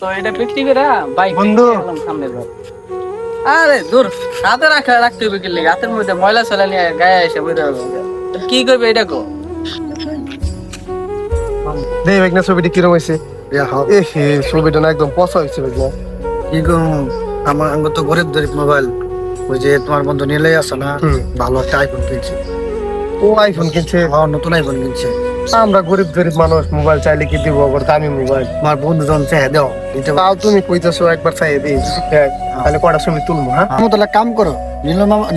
তো এটা বিক্রি করে বাইক বন্ধু। সামনে যাও। আরে দূর, হাতে রাখতে হবে কি লাগে? হাতের মধ্যে ময়লা চলা নিয়ে গায়ে এসে বইতে হবে। কি করবে এটা কো? দেখ না ছবিটি কিরম হয়েছে। এ হে ছবিটা না একদম পচা হয়েছে ভাইয়া। কি গো, আমার আঙ্গ তো গরিব মোবাইল। ওই যে তোমার বন্ধু নিলে আসে না, ভালো একটা আইফোন কিনছে। ও আইফোন কিনছে, নতুন আইফোন কিনছে। আমরা গরিব মানুষ, মোবাইল চাইলে কি দিব, আবার দামি মোবাইল। আমার বন্ধু যখন চাই দাও দিতে তাও তুমি কইতেছো একবার চাই দিই, তাহলে কটা ছবি তুলবো। হ্যাঁ আমি তাহলে কাম করো,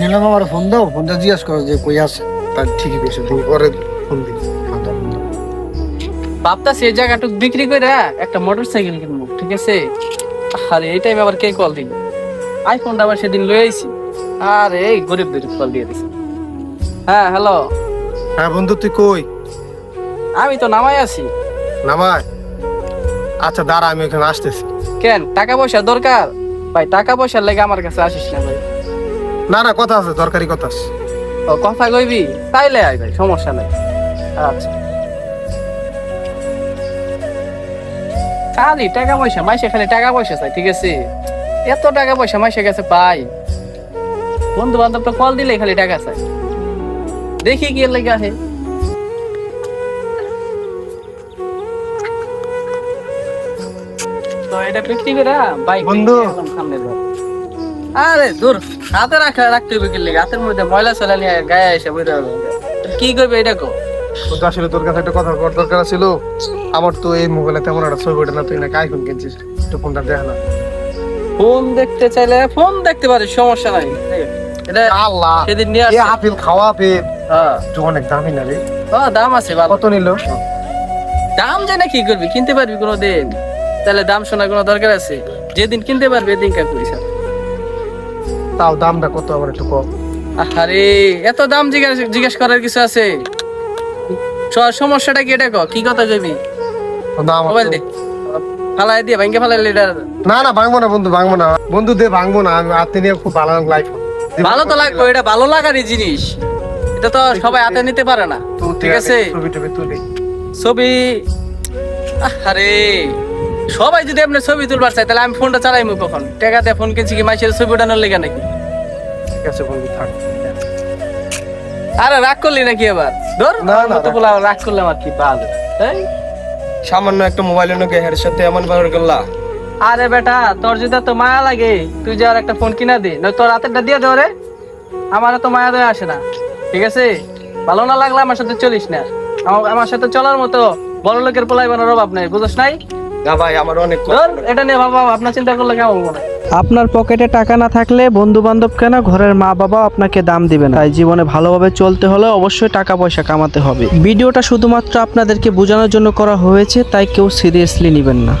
নীলম আমার ফোন দাও, ফোনটা জিজ্ঞাসা করো যে কই আছে। তার ঠিকই বেশি তুমি পরে ফোন দিই। ভাবতাছি এই জায়গাটুক বিক্রি করে একটা মোটরসাইকেল কিনবো, ঠিক আছে? আরে এই টাইমে আবার কে কল দিল? আইফোনটা আবার সেদিন লয়ে আইছি। আরে এই গরিবদের কল দিয়ে দিছি। হ্যাঁ হ্যালো, হ্যাঁ বন্ধু তুই কই? আমি তো নামাই আছি। নামায়? আচ্ছা দাঁড়া, আমি এখানে আসতেছি। কেন, টাকা পয়সা দরকার? ভাই টাকা পয়সার লেগে আমার কাছে আসিস না ভাই। না না, কথা আছে, দরকারি কথা আছে। ও কথা কইবি তাইলে আয় ভাই, সমস্যা নাই। আচ্ছা, খালি টাকা পয়সা মাইসে, খালি টাকা পয়সা চাই, ঠিক আছে? এত টাকা পয়সা মাইসে গেছে পাই, বন্ধু বান্ধব তো কল দিলে খালি টাকা চাই। দেখি কি এর লেগে আহে। তো এটা বিক্রি করে বাইক বন্ধু। সামনে যাও। আরে দূর, হাতে রাখতে হবে কি লাগে? হাতের মধ্যে ময়লা চলা নিয়ে গায়ে এসে বইতে হবে। কি করবে এটা কো? বন্ধু আসলে তোর কাছে একটা কথা বলার দরকার ছিল। আমার তো এই মোবাইলে তেমন একটা ছবি ওঠে না, তুই নাকি আইফোন কিনছিস, একটু ফোনটা দেখ না। ফোন দেখতে চাইলে ফোন দেখতে পারিস, সমস্যা নাই। এটা আল্লাহ, সেদিন নিয়ে এই আসছে। আপেল খাওয়া আপেল হ্যাঁ তো অনেক দামি না রে। দাম আছে ভালো। কত নিল? দাম জানে কি করবি, কিনতে পারবি কোনো দিন? তাহলে দাম শোনার কোনো দরকার আছে? যেদিন কিনতে পারবি এদিন কা করিস। তাও দামটা কত আমার একটু কম। আরে এত দাম জিজ্ঞেস করার কিছু আছে? সমস্যাটা কি এটা কো? কি কথা কইবি? না আমার মোবাইল দে, ফালাই দিয়ে ভাঙ্গে ফালাইলে এটা না না ভাঙবো না বন্ধু, ভাঙবো না বন্ধু, দে ভাঙবো না। আমি হাতে নিয়ে খুব ভালো লাগলো আইফোন। ভালো তো লাগবে, এটা ভালো লাগারই জিনিস। এটা তো সবাই হাতে নিতে পারে না, ঠিক আছে? ছবি টবি তুলি। ছবি, আরে সবাই যদি আপনার ছবি তুলবার চাই তাহলে আমি ফোনটা চালাইমু কখন? টাকা দিয়ে ফোন কিনছি কি মাইসের ছবি ওঠানোর লেগে নাকি? ঠিক আছে বন্ধু থাক। আরে রাগ করলি নাকি এবার? ধর না, না, মতগুলা রাগ করলে আমার কি ভালো, তাই? সামান্য একটা মোবাইল নাকি এর সাথে এমন ব্যবহার করলা? আরে বেটা, তোর যদি তো মায়া লাগে তুই যে আর একটা ফোন কিনা দে, না তোর হাতেরটা দিয়ে দে রে। আমার তো মায়া দয়া আসে না, ঠিক আছে? ভালো না লাগলে আমার সাথে চলিস না। আমার সাথে চলার মতো বড় লোকের পোলাই বানার অভাব নাই, বুঝছ নাই? না ভাই, আমার অনেক ধর, এটা নিয়ে বাবা আপনার চিন্তা করলে কেমন মনে? আপনার পকেটে টাকা না থাকলে বন্ধু বান্ধব কেন, ঘরের মা বাবা আপনাকে দাম দিবে না। তাই জীবনে ভালোভাবে চলতে হলে অবশ্যই টাকা পয়সা কামাতে হবে। ভিডিওটা শুধুমাত্র আপনাদেরকে বোঝানোর জন্য করা হয়েছে, তাই কেউ সিরিয়াসলি নেবেন না।